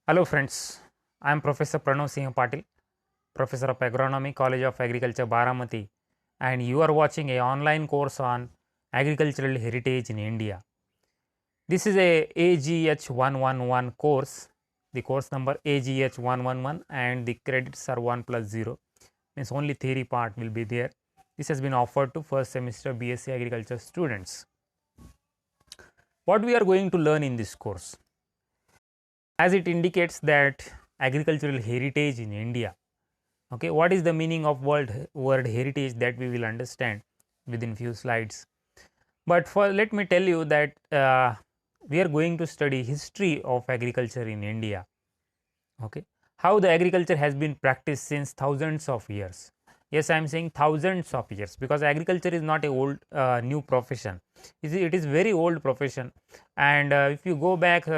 Hello friends, I am Professor Pranav Singh Patil, Professor of Agronomy, College of Agriculture, Baramati, and you are watching a online course on agricultural heritage in India. This is a AGH 111 course, the course number AGH 111 and the credits are 1 plus 0, means only theory part will be there. This has been offered to first semester BSc Agriculture students. What we are going to learn in this course? As it indicates that agricultural heritage in India. Okay, what is the meaning of word heritage, that we will understand within few slides. But for let me tell you that we are going to study history of agriculture in India. Okay, how the agriculture has been practiced since thousands of years. Yes, I am saying thousands of years because agriculture is not a old new profession. It is very old profession, and if you go back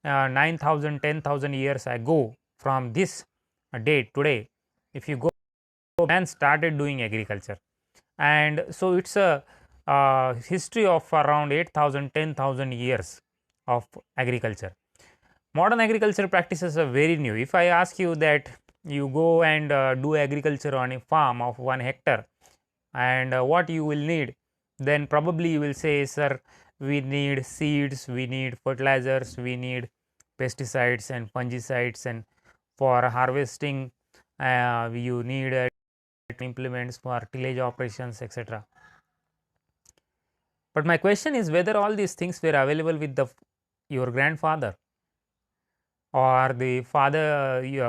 9,000, 10,000 years ago from this date today, if you go, man started doing agriculture, and so it's a history of around 8,000, 10,000 years of agriculture. Modern agriculture practices are very new. If I ask you that you go and do agriculture on a farm of 1 hectare, and what you will need, then probably you will say, sir, we need seeds, we need fertilizers, we need pesticides and fungicides, and for harvesting you need implements for tillage operations, etc. But my question is whether all these things were available with your grandfather or the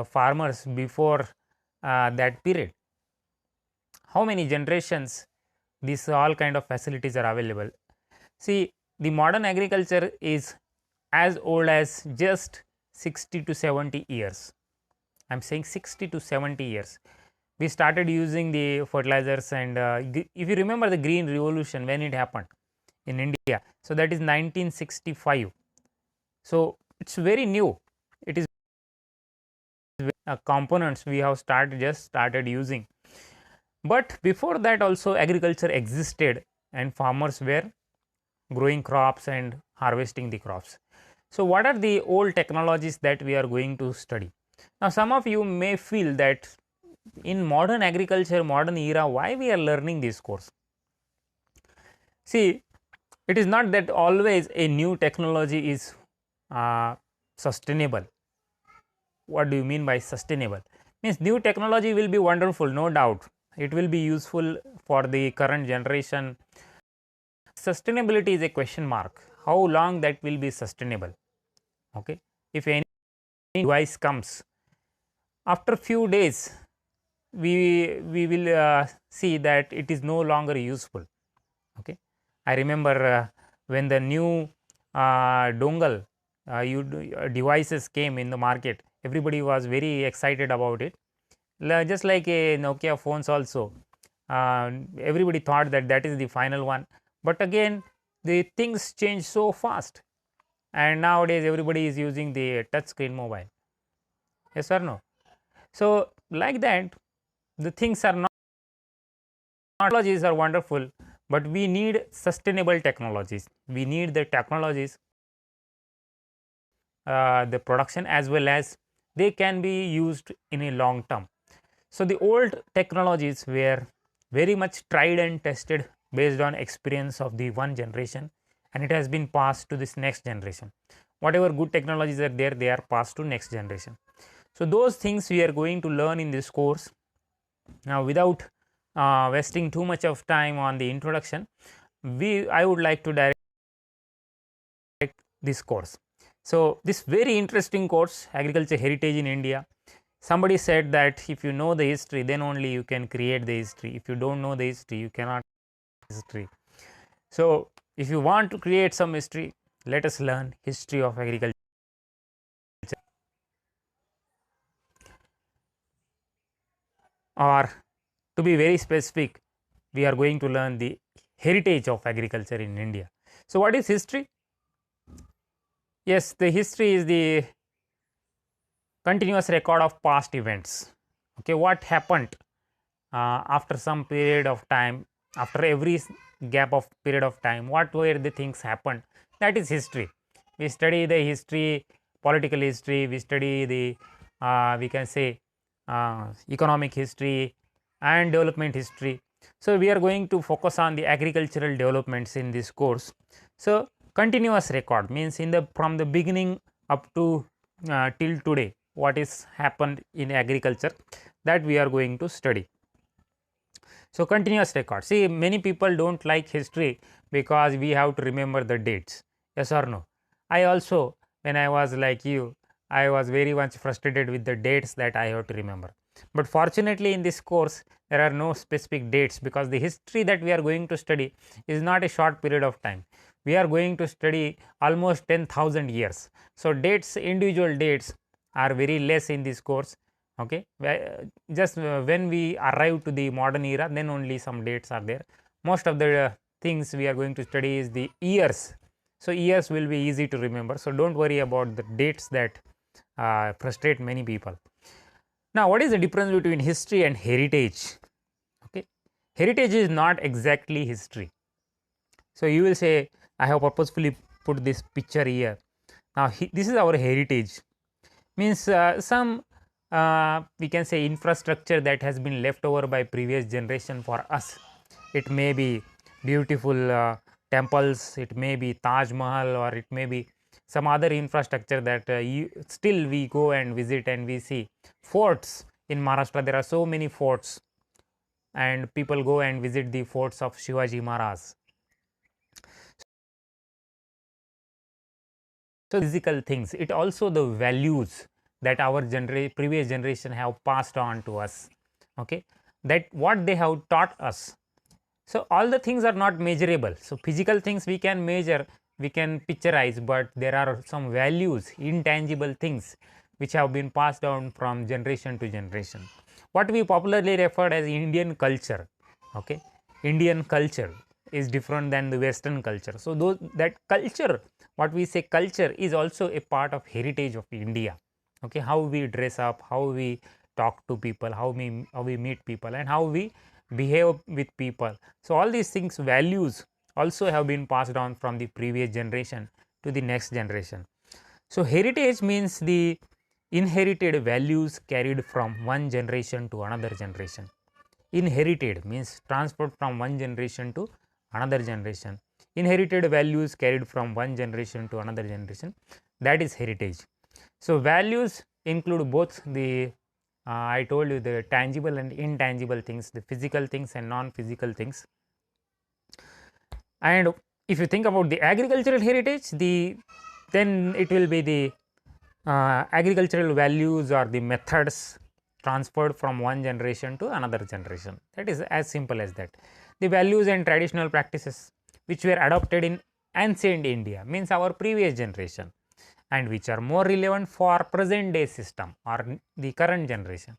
farmers before that period. How many generations these all kind of facilities are available? See, the modern agriculture is as old as just 60 to 70 years. I am saying 60 to 70 years. We started using the fertilizers, and if you remember the green revolution, when it happened in India, so that is 1965. So it's very new. It is components we have started using, but before that also agriculture existed and farmers were growing crops and harvesting the crops. So what are the old technologies that we are going to study? Now some of you may feel that in modern agriculture, modern era, why we are learning this course? See, it is not that always a new technology is sustainable. What do you mean by sustainable? Means new technology will be wonderful, no doubt. It will be useful for the current generation. Sustainability is a question mark. How long that will be sustainable? Okay, if any device comes, after few days, we will see that it is no longer useful. Okay, I remember when the new dongle devices came in the market, everybody was very excited about it. Just like a Nokia phones also, everybody thought that that is the final one, but again the things change so fast, and nowadays everybody is using the touch screen mobile. Yes or no? So like that, the things are not, technologies are wonderful, but we need sustainable technologies. We need the technologies, the production, as well as they can be used in a long term. So the old technologies were very much tried and tested based on experience of the one generation, and it has been passed to this next generation. Whatever good technologies are there, they are passed to next generation. So those things we are going to learn in this course. Now without wasting too much of time on the introduction, I would like to direct this course. So this very interesting course, agriculture heritage in India. Somebody said that if you know the history, then only you can create the history. If you don't know the history, you cannot history. So if you want to create some history, let us learn history of agriculture. Or to be very specific, we are going to learn the heritage of agriculture in India. So what is history? Yes, the history is the continuous record of past events. Okay, what happened after some period of time, after every gap of period of time, what were the things happened, that is history. We study the history political history, we study the we can say economic history and development history. So, we are going to focus on the agricultural developments in this course. So, continuous record means in the from the beginning up to till today what is happened in agriculture, that we are going to study. So, continuous record. See, many people do not like history because we have to remember the dates, yes or no. I also, when I was like you, I was very much frustrated with the dates that I have to remember. But fortunately in this course there are no specific dates, because the history that we are going to study is not a short period of time. We are going to study almost 10,000 years. So, dates, individual dates are very less in this course. Okay, just when we arrive to the modern era, then only some dates are there. Most of the things we are going to study is the years. So, years will be easy to remember. So, do not worry about the dates that frustrate many people. Now, what is the difference between history and heritage? Okay, heritage is not exactly history. So, you will say, I have purposefully put this picture here. Now, this is our heritage, means some we can say infrastructure that has been left over by previous generation for us. It may be beautiful temples, it may be Taj Mahal, or it may be some other infrastructure that still we go and visit, and we see forts in Maharashtra. There are so many forts, and people go and visit the forts of Shivaji Maharaj. So, physical things, it also the values that our previous generation have passed on to us, okay, that what they have taught us. So, all the things are not measurable. So, physical things we can measure, we can picturize, but there are some values, intangible things which have been passed down from generation to generation. What we popularly refer as Indian culture, okay, Indian culture is different than the Western culture. So, that culture, what we say culture, is also a part of heritage of India. Okay, how we dress up, how we talk to people, how we meet people, and how we behave with people. So, all these things, values, also have been passed on from the previous generation to the next generation. So, heritage means the inherited values carried from one generation to another generation. Inherited means transferred from one generation to another generation. Inherited values carried from one generation to another generation, that is heritage. So, values include both the I told you the tangible and intangible things, the physical things and non-physical things. And if you think about the agricultural heritage, then it will be the agricultural values or the methods transferred from one generation to another generation. That is as simple as that. The values and traditional practices which were adopted in ancient India, means our previous generation, and which are more relevant for present day system or the current generation.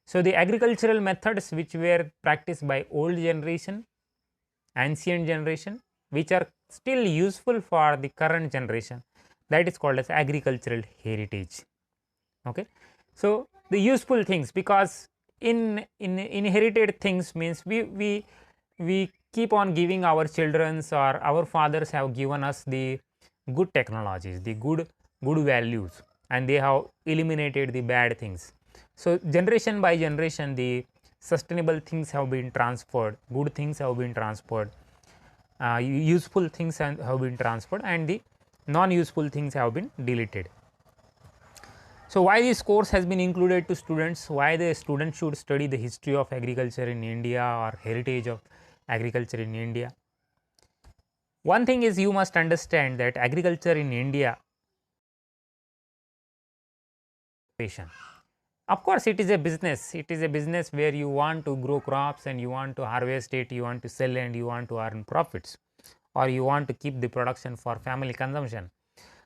So, the agricultural methods which were practiced by old generation, ancient generation, which are still useful for the current generation, that is called as agricultural heritage. Okay. So, the useful things, because in inherited things means we keep on giving our children's, or our fathers have given us the good technologies, the good values, and they have eliminated the bad things. So, generation by generation the sustainable things have been transferred, good things have been transferred, useful things have been transferred, and the non useful things have been deleted. So, why this course has been included to students, why the students should study the history of agriculture in India or heritage of agriculture in India. One thing is, you must understand that agriculture in India, of course, it is a business. It is a business where you want to grow crops and you want to harvest it, you want to sell and you want to earn profits, or you want to keep the production for family consumption.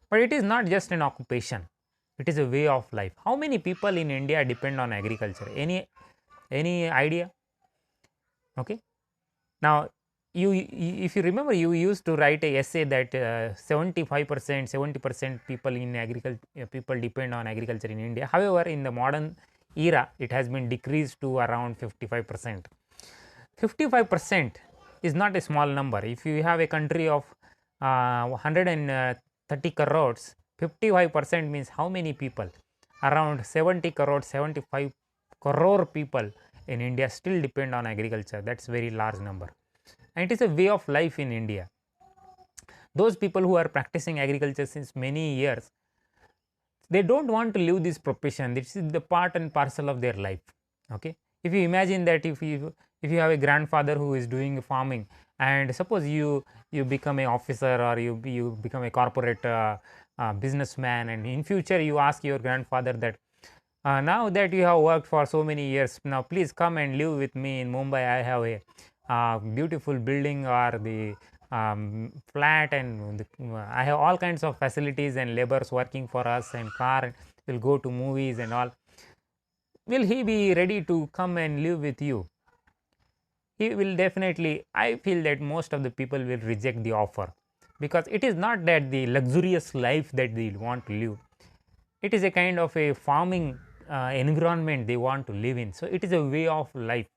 But it is not just an occupation, it is a way of life. How many people in India depend on agriculture? Any idea? Okay. Now, if you remember, you used to write a essay that 75%, 70% people in agriculture, people depend on agriculture in India. However, in the modern era, it has been decreased to around 55%. 55% is not a small number. If you have a country of 130 crores, 55% means how many people? Around 70 crore, 75 crore people in India still depend on agriculture. That's very large number, and it is a way of life in India. Those people who are practicing agriculture since many years, they don't want to leave this profession. This is the part and parcel of their life. Okay, if you imagine that if you have a grandfather who is doing farming, and suppose you become a officer, or you become a corporate businessman, and in future you ask your grandfather that, now that you have worked for so many years, now please come and live with me in Mumbai. I have a beautiful building, or the flat, and I have all kinds of facilities and laborers working for us, and car, and we'll go to movies and all. Will he be ready to come and live with you? He will definitely. I feel that most of the people will reject the offer, because it is not that the luxurious life that they want to live. It is a kind of a farming environment they want to live in. So it is a way of life.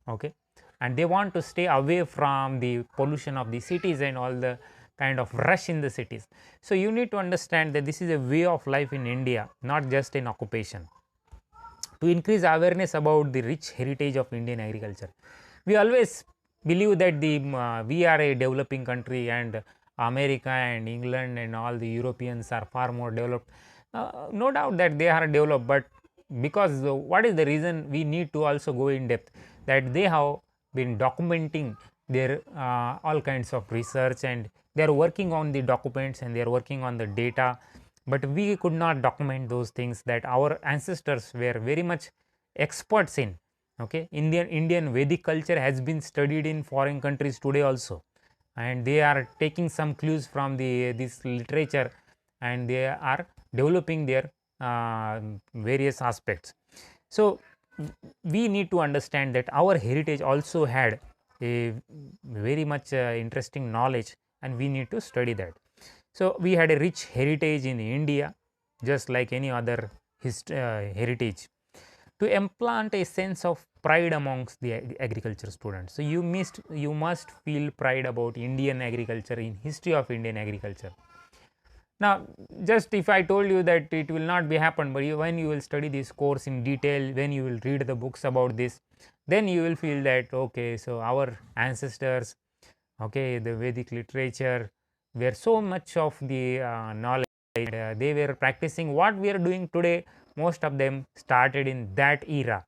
Okay, and they want to stay away from the pollution of the cities and all the kind of rush in the cities. So you need to understand that this is a way of life in India, not just an occupation. To increase awareness about the rich heritage of Indian agriculture, we always believe that we are a developing country, and America and England and all the Europeans are far more developed. No doubt that they are developed, but because what is the reason? We need to also go in depth that they have been documenting their all kinds of research, and they are working on the documents, and they are working on the data, but we could not document those things that our ancestors were very much experts in. Okay, Indian Vedic culture has been studied in foreign countries today also, and they are taking some clues from this literature, and they are developing their various aspects. So we need to understand that our heritage also had a very much interesting knowledge, and we need to study that. So we had a rich heritage in India, just like any other heritage, to implant a sense of pride amongst the agriculture students. So you must feel pride about Indian agriculture, in history of Indian agriculture. Now, just if I told you that it will not be happen, but when you will study this course in detail, when you will read the books about this, then you will feel that, okay, so our ancestors, okay, the Vedic literature, were so much of the knowledge, they were practicing what we are doing today. Most of them started in that era.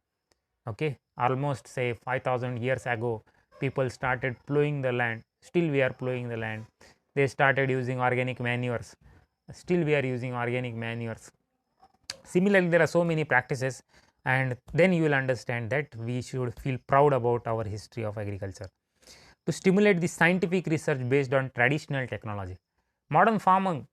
Okay, almost say 5,000 years ago, people started plowing the land. Still we are plowing the land. They started using organic manures. Still we are using organic manures. Similarly, there are so many practices, and then you will understand that we should feel proud about our history of agriculture. To stimulate the scientific research based on traditional technology, modern farming,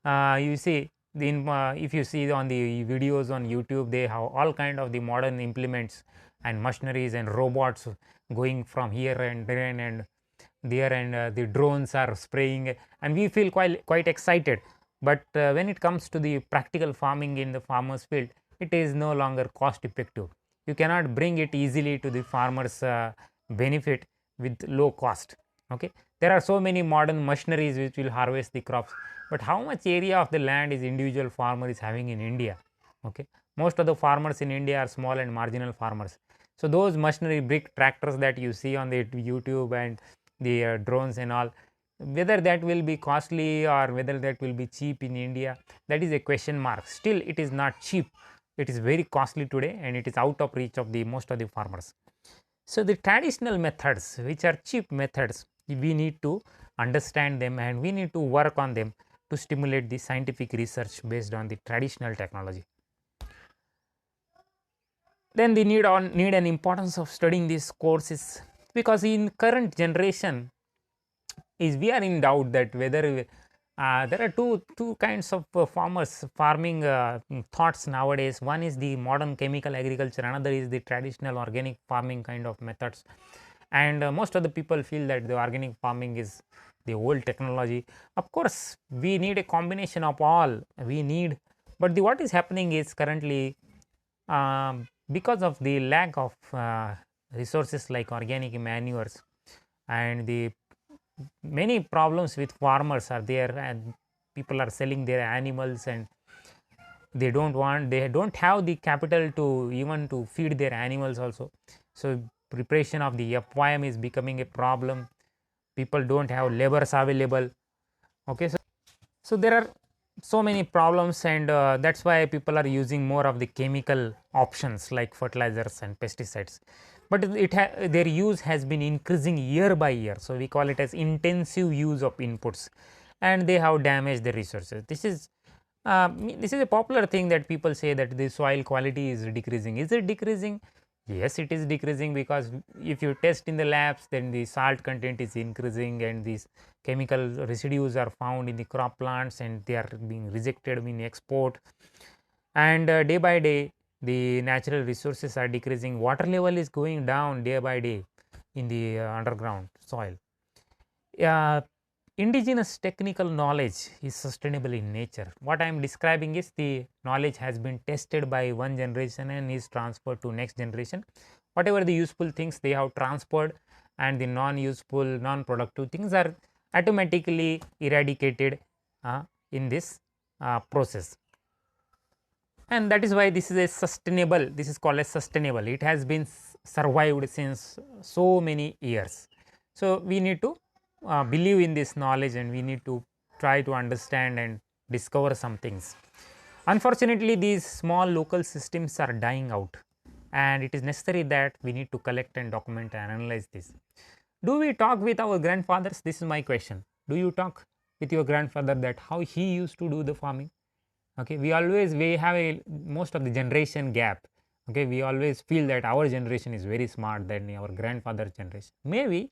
you see, if you see on the videos on YouTube, they have all kind of the modern implements and machineries and robots going from here and there and there, and the drones are spraying, and we feel quite excited. But when it comes to the practical farming in the farmers field, it is no longer cost effective. You cannot bring it easily to the farmers benefit with low cost. Okay, there are so many modern machineries which will harvest the crops, but how much area of the land is individual farmer is having in India? Okay, most of the farmers in India are small and marginal farmers. So those machinery, big tractors that you see on the YouTube and the drones and all, whether that will be costly or whether that will be cheap in India, that is a question mark. Still it is not cheap, it is very costly today, and it is out of reach of the most of the farmers. So the traditional methods, which are cheap methods, we need to understand them, and we need to work on them to stimulate the scientific research based on the traditional technology. Then the need and importance of studying these courses, because in current generation is we are in doubt that whether there are two kinds of farming thoughts nowadays. One is the modern chemical agriculture, another is the traditional organic farming kind of methods, and most of the people feel that the organic farming is the old technology. Of course we need a combination of all, we need, but what is happening is currently, because of the lack of resources like organic manures, and the many problems with farmers are there, and people are selling their animals, and they don't have the capital to even to feed their animals also. So preparation of the FYM is becoming a problem. People don't have labors available. Okay, so there are so many problems, and that's why people are using more of the chemical options like fertilizers and pesticides. But their use has been increasing year by year, so we call it as intensive use of inputs, and they have damaged the resources. This is a popular thing that people say that the soil quality is decreasing. Is it decreasing? Yes, it is decreasing, because if you test in the labs, then the salt content is increasing, and these chemical residues are found in the crop plants, and they are being rejected in export. And day by day, the natural resources are decreasing. Water level is going down day by day in the underground soil. uh, Indigenous technical knowledge is sustainable in nature. What I am describing is the knowledge has been tested by one generation and is transferred to next generation. Whatever the useful things they have transferred, and the non-useful, non-productive things are automatically eradicated in this process. And that is why this is a sustainable, this is called as sustainable. It has been survived since so many years. So we need to believe in this knowledge, and we need to try to understand and discover some things. Unfortunately, these small local systems are dying out, and it is necessary that we need to collect and document and analyze this. Do we talk with our grandfathers? This is my question. Do you talk with your grandfather that how he used to do the farming? Okay, we have a most of the generation gap. Okay, we always feel that our generation is very smart than our grandfather generation. Maybe,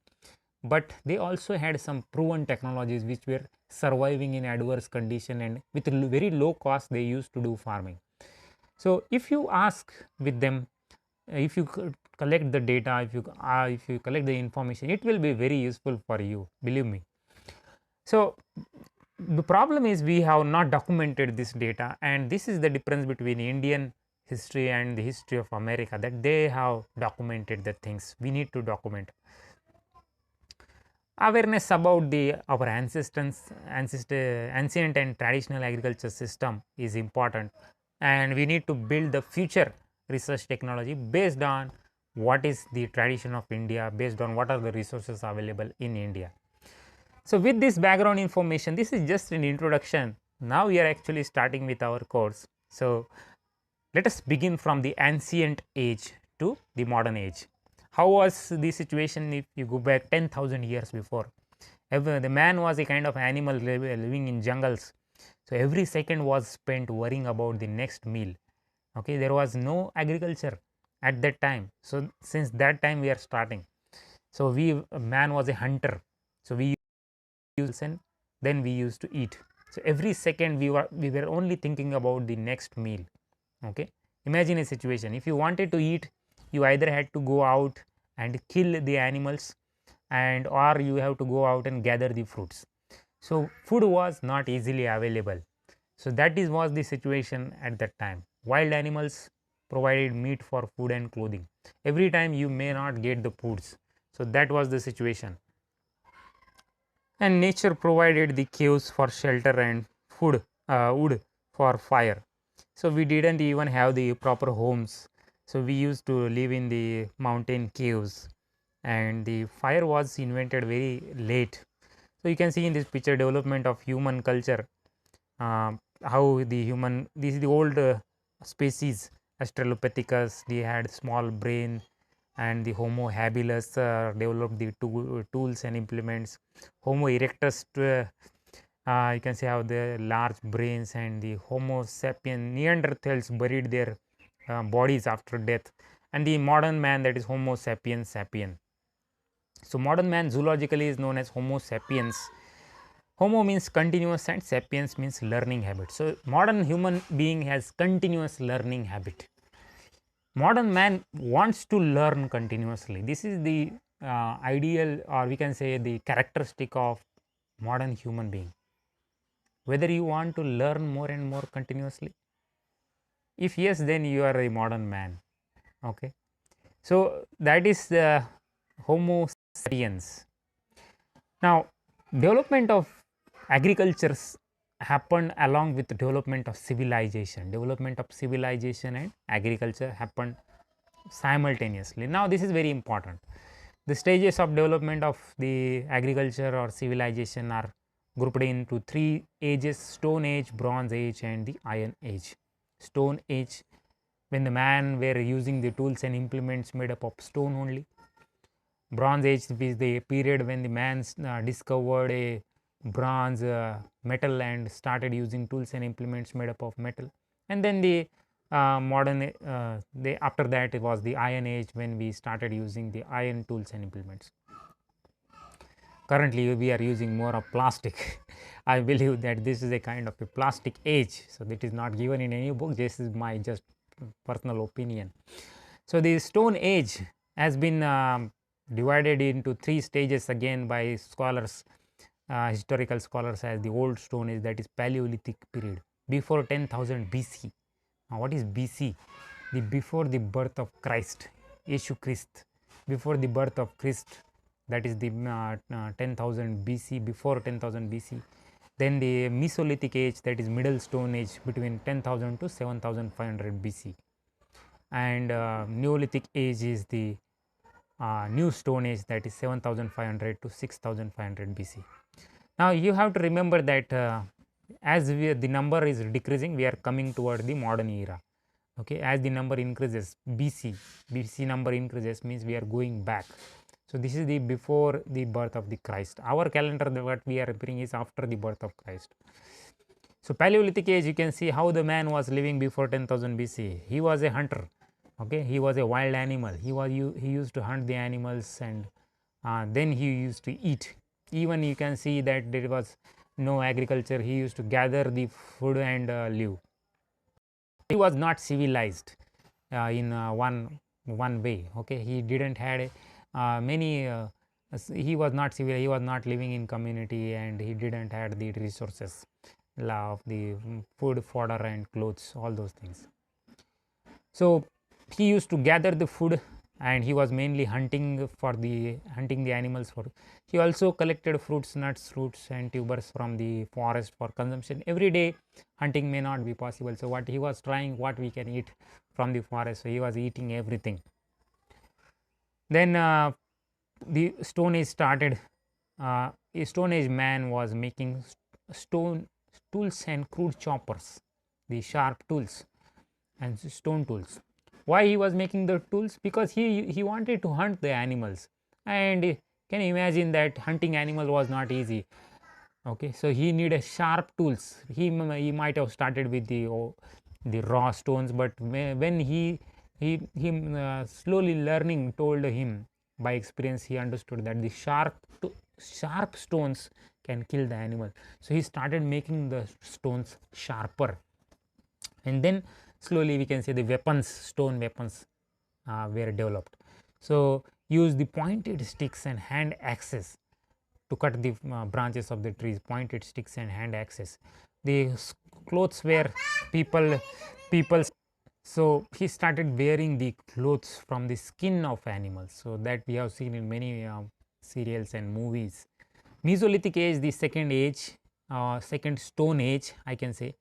but they also had some proven technologies which were surviving in adverse condition, and with very low cost they used to do farming. So if you ask with them, if you collect the data, if you collect the information, it will be very useful for you, believe me. So the problem is we have not documented this data, and this is the difference between Indian history and the history of America, that they have documented the things. We need to document. Awareness about our ancient and traditional agriculture system is important, and we need to build the future research technology based on what is the tradition of India, based on what are the resources available in India. So with this background information, this is just an introduction. Now we are actually starting with our course. So let us begin from the ancient age to the modern age. How was the situation if you go back 10,000 years before? The man was a kind of animal living in jungles. So every second was spent worrying about the next meal. Okay, there was no agriculture at that time. So since that time we are starting. So man was a hunter. So we used, and then we used to eat. So every second we were only thinking about the next meal. Okay, imagine a situation. If you wanted to eat, you either had to go out and kill the animals, and or you have to go out and gather the fruits. So food was not easily available. So that was the situation at that time. Wild animals provided meat for food and clothing. Every time you may not get the foods. So that was the situation. And nature provided the caves for shelter and wood for fire. So we didn't even have the proper homes. So we used to live in the mountain caves, and the fire was invented very late. So you can see in this picture development of human culture, how this is the old species Australopithecus, they had small brain, and the Homo habilis developed the tools and implements. Homo erectus, you can see how the large brains, and the Homo sapien Neanderthals buried their bodies after death, and the modern man, that is Homo sapiens sapien. So modern man zoologically is known as Homo sapiens. Homo means continuous and sapiens means learning habit. So modern human being has continuous learning habit. Modern man wants to learn continuously. This is the ideal, or we can say the characteristic of modern human being. Whether you want to learn more and more continuously, if yes, then you are a modern man. Okay, so that is the Homo sapiens. Now development of agriculture happened along with the development of civilization. Development of civilization and agriculture happened simultaneously. Now this is very important. The stages of development of the agriculture or civilization are grouped into three ages: Stone Age, Bronze Age and the Iron Age. Stone Age, when the man were using the tools and implements made up of stone only. Bronze Age is the period when the man discovered a bronze metal and started using tools and implements made up of metal. And then the modern after that it was the Iron Age, when we started using the iron tools and implements. Currently we are using more of plastic. I believe that this is a kind of a plastic age, so that is not given in any book. This is my just personal opinion. So the Stone Age has been divided into three stages again by scholars, historical scholars, as the Old Stone Age, that is Paleolithic period, before 10,000 BC. Now what is BC? The before the birth of Christ, Yeshu Christ, before the birth of Christ, that is the 10,000 BC, before 10,000 BC. Then the Mesolithic age, that is Middle Stone Age, between 10,000 to 7,500 BC. And Neolithic age is the New Stone Age, that is 7,500 to 6,500 BC. Now you have to remember that as the number is decreasing, we are coming toward the modern era. Okay, as the number increases, BC number increases, means we are going back. So this is the before the birth of the Christ. Our calendar, what we are referring, is after the birth of Christ. So Paleolithic age, you can see how the man was living before 10,000 BC. He was a hunter. Okay, he was a wild animal. He used to hunt the animals, and then he used to eat. Even you can see that there was no agriculture. He used to gather the food and live. He was not civilized in one way. Okay, he didn't had many. He was not civil. He was not living in community, and he didn't had the resources of the food, fodder, and clothes, all those things. So he used to gather the food, and he was mainly hunting the animals for. He also collected fruits, nuts, roots and tubers from the forest for consumption. Every day hunting may not be possible, so what he was trying, what we can eat from the forest, so he was eating everything. Then the Stone Age started. A Stone Age man was making stone tools and crude choppers, the sharp tools and stone tools. Why he was making the tools? Because he wanted to hunt the animals, and can you imagine that hunting animal was not easy. Okay, so he needed sharp tools. He might have started with the raw stones, but when he slowly learning told him by experience, he understood that the sharp stones can kill the animal. So he started making the stones sharper, and then slowly we can say the weapons, stone weapons were developed. So use the pointed sticks and hand axes to cut the branches of the trees. Pointed sticks and hand axes. The clothes were people. So he started wearing the clothes from the skin of animals. So that we have seen in many serials and movies. Mesolithic age, the second age, second Stone Age, I can say.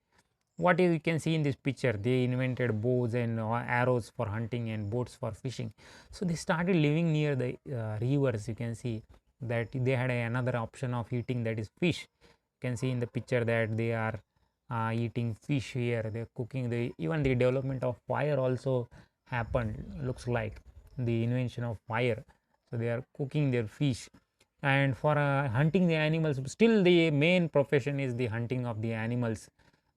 What you can see in this picture, they invented bows and arrows for hunting and boats for fishing. So they started living near the rivers. You can see that they had another option of eating, that is fish. You can see in the picture that they are eating fish here. They are cooking. Even the development of fire also happened, looks like the invention of fire. So they are cooking their fish, and for hunting the animals. Still the main profession is the hunting of the animals,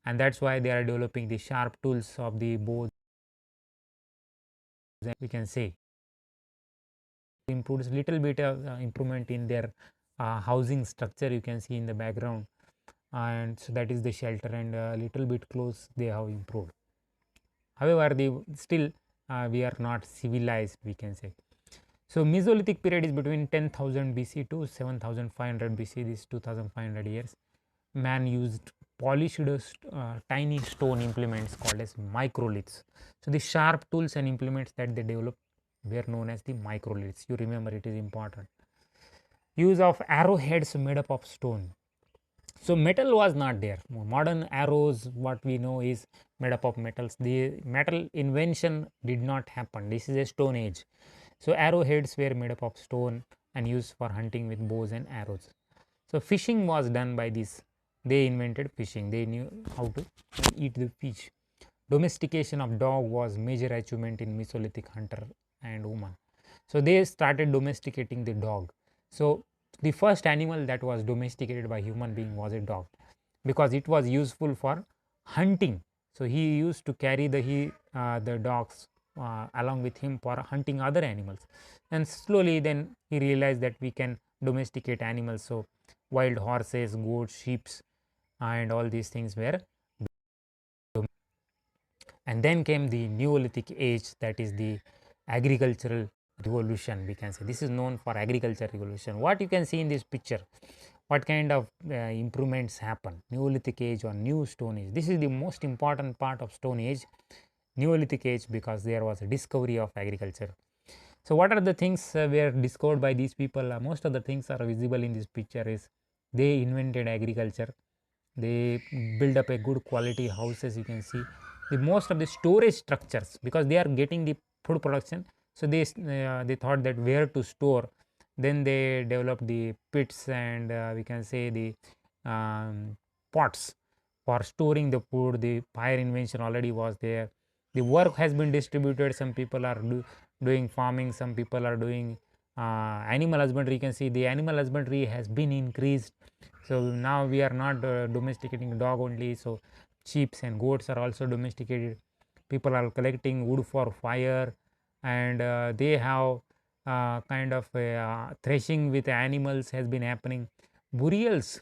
and that's why they are developing the sharp tools of the bows. We can say improves little bit of improvement in their housing structure. You can see in the background, and so that is the shelter, and a little bit close they have improved. However, still we are not civilized, we can say. So Mesolithic period is between 10,000 BC to 7,500 BC. This 2,500 years. Man used polished tiny stone implements called as microliths. So the sharp tools and implements that they developed were known as the microliths. You remember, it is important. Use of arrowheads made up of stone. So metal was not there. Modern arrows, what we know, is made up of metals. The metal invention did not happen. This is a stone age. So arrowheads were made up of stone and used for hunting with bows and arrows. So fishing was done by this. They invented fishing. They knew how to eat the fish. Domestication of dog was major achievement in Mesolithic hunter and woman. So they started domesticating the dog. So the first animal that was domesticated by human being was a dog, because it was useful for hunting. So he used to carry the dogs along with him for hunting other animals, and slowly then he realized that we can domesticate animals. So wild horses, goats, sheep, and all these things were. And then came the Neolithic age, that is the agricultural revolution, we can say. This is known for agriculture revolution. What you can see in this picture, what kind of improvements happen? Neolithic age or new stone age. This is the most important part of stone age, Neolithic age, because there was a discovery of agriculture. So what are the things were discovered by these people? Most of the things are visible in this picture. Is they invented agriculture, they build up a good quality houses. You can see the most of the storage structures, because they are getting the food production. So they thought that where to store. Then they developed the pits, and we can say the pots for storing the food. The fire invention already was there. The work has been distributed. Some people are doing farming, some people are doing animal husbandry. You can see the animal husbandry has been increased. So now we are not domesticating dog only. So sheep and goats are also domesticated. People are collecting wood for fire, and they have kind of threshing with animals has been happening. Burials,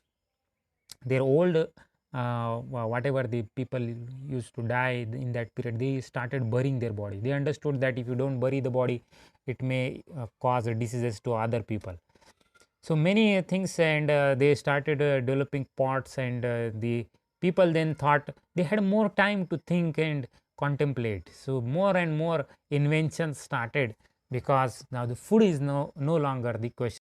their old whatever the people used to die in that period, they started burying their body. They understood that if you don't bury the body, it may cause diseases to other people. So many things, and they started developing pots, and the people then thought they had more time to think and contemplate. So more and more inventions started, because now the food is no longer the question.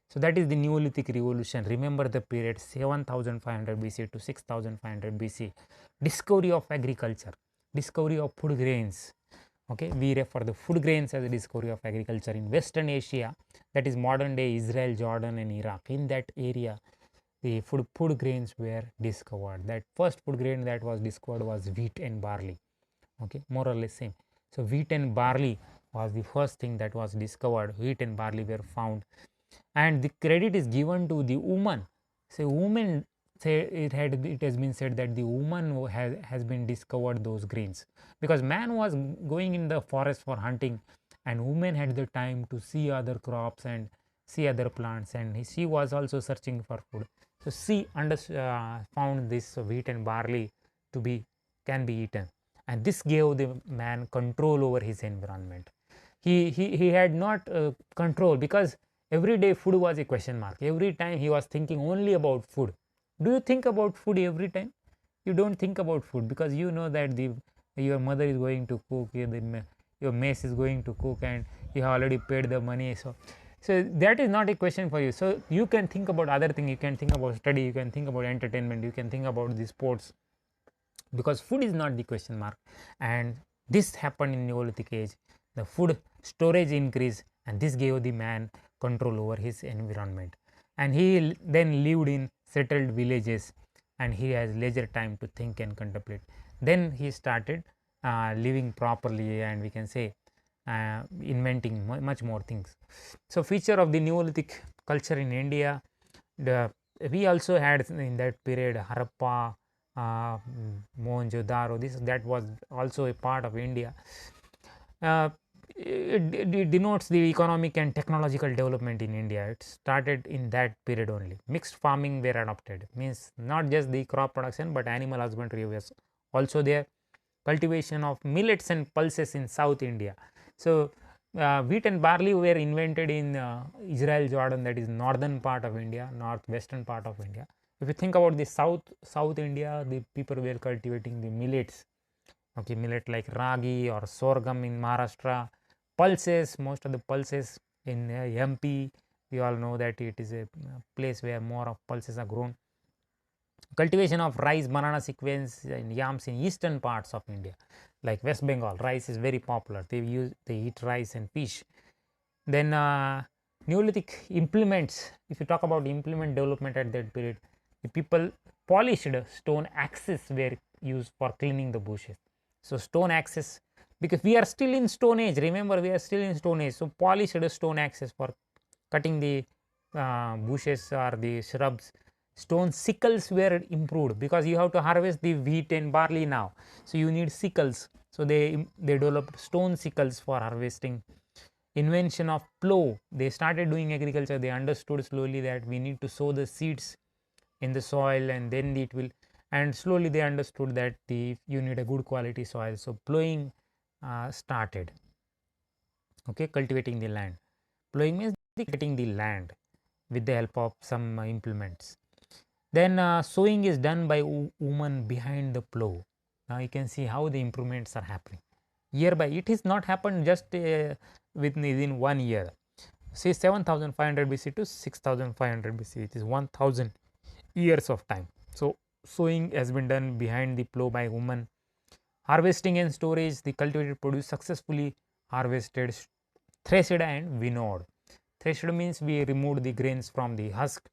So that is the Neolithic revolution. Remember the period 7500 BC to 6500 BC. Discovery of agriculture, discovery of food grains. Okay, we refer the food grains as a discovery of agriculture in Western Asia, that is modern day Israel, Jordan and Iraq. In that area, the food grains were discovered. That first food grain that was discovered was wheat and barley. Okay, more or less same. So wheat and barley was the first thing that was discovered. Wheat and barley were found, and the credit is given to the woman. So woman, say it has been said that the woman who has been discovered those grains, because man was going in the forest for hunting, and woman had the time to see other crops and see other plants, and she was also searching for food. So she found this wheat and barley to be can be eaten, and this gave the man control over his environment. He had not control, because every day food was a question mark. Every time he was thinking only about food. Do you think about food every time? You don't think about food, because you know that your mother is going to cook, your mess is going to cook, and you have already paid the money. So that is not a question for you. So you can think about other things. You can think about study, you can think about entertainment, you can think about the sports, because food is not the question mark. And this happened in Neolithic age. The food storage increased, and this gave the man control over his environment, and he then lived in settled villages, and he has leisure time to think and contemplate. Then he started living properly, and we can say inventing much more things. So feature of the Neolithic culture in India, we also had in that period Harappa, Mohenjo-daro. That was also a part of India. It denotes the economic and technological development in India. It started in that period only. Mixed farming were adopted, means not just the crop production but animal husbandry was also there. Cultivation of millets and pulses in South India. So wheat and barley were invented in Israel, Jordan, that is northern part of India, northwestern part of India. If you think about the South India, the people were cultivating the millets. Okay, millet like ragi or sorghum in Maharashtra. Pulses, most of the pulses in MP, we all know that it is a place where more of pulses are grown. Cultivation of rice, banana sequence and yams in eastern parts of India, like West Bengal. Rice is very popular. They eat rice and fish. Then Neolithic implements. If you talk about implement development at that period, the people polished stone axes were used for cleaning the bushes. So stone axes, because we are still in Stone Age. Remember, we are still in Stone Age. So polished stone axes for cutting the bushes or the shrubs. Stone sickles were improved because you have to harvest the wheat and barley now. So you need sickles. So they developed stone sickles for harvesting. Invention of plow. They started doing agriculture. They understood slowly that we need to sow the seeds in the soil and then it will, and slowly they understood that you need a good quality soil. So plowing started. Okay, cultivating the land. Plowing means cultivating the land with the help of some implements. Then sowing is done by woman behind the plow. Now you can see how the improvements are happening year by. It is not happened just within 1 year. Say 7500 BC to 6500 BC. It is 1000 years of time. So sowing has been done behind the plow by woman. Harvesting and storage. The cultivated produce successfully harvested, threshed and winnowed. Threshed means we removed the grains from the husk.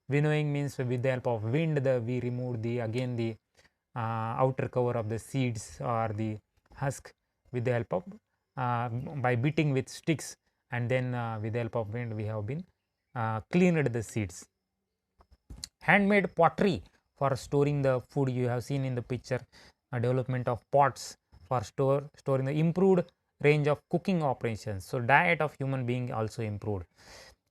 Winnowing means with the help of wind we removed the outer cover of the seeds or the husk with the help of by beating with sticks, and then with the help of wind we have been cleaned the seeds. Handmade pottery for storing the food. You have seen in the picture development of pots for storing the improved range of cooking operations. So diet of human being also improved.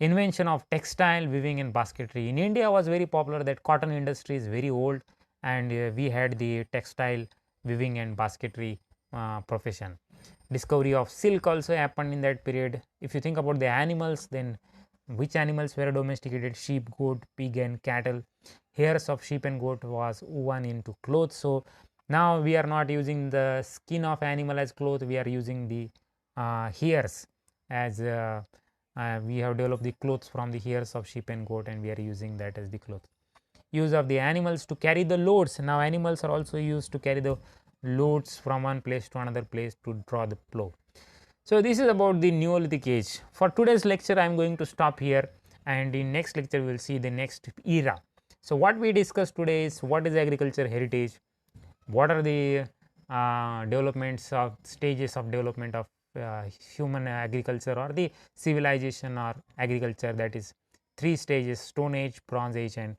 Invention of textile, weaving and basketry. In India was very popular. That cotton industry is very old, and we had the textile, weaving and basketry profession. Discovery of silk also happened in that period. If you think about the animals, then which animals were domesticated? Sheep, goat, pig and cattle. Hairs of sheep and goat was woven into clothes. So now we are not using the skin of animal as cloth. We are using the hairs as we have developed the clothes from the hairs of sheep and goat, and we are using that as the cloth. Use of the animals to carry the loads. Now animals are also used to carry the loads from one place to another place to draw the plow. So this is about the Neolithic age. For today's lecture I am going to stop here, and in next lecture we will see the next era. So what we discussed today is what is agriculture heritage, what are the developments of stages of development of human agriculture or the civilization or agriculture, that is 3 stages: Stone Age, Bronze Age and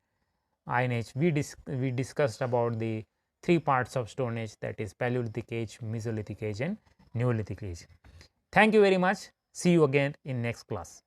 Iron Age. We discussed about the 3 parts of Stone Age, that is Paleolithic Age, Mesolithic Age and Neolithic Age. Thank you very much. See you again in next class.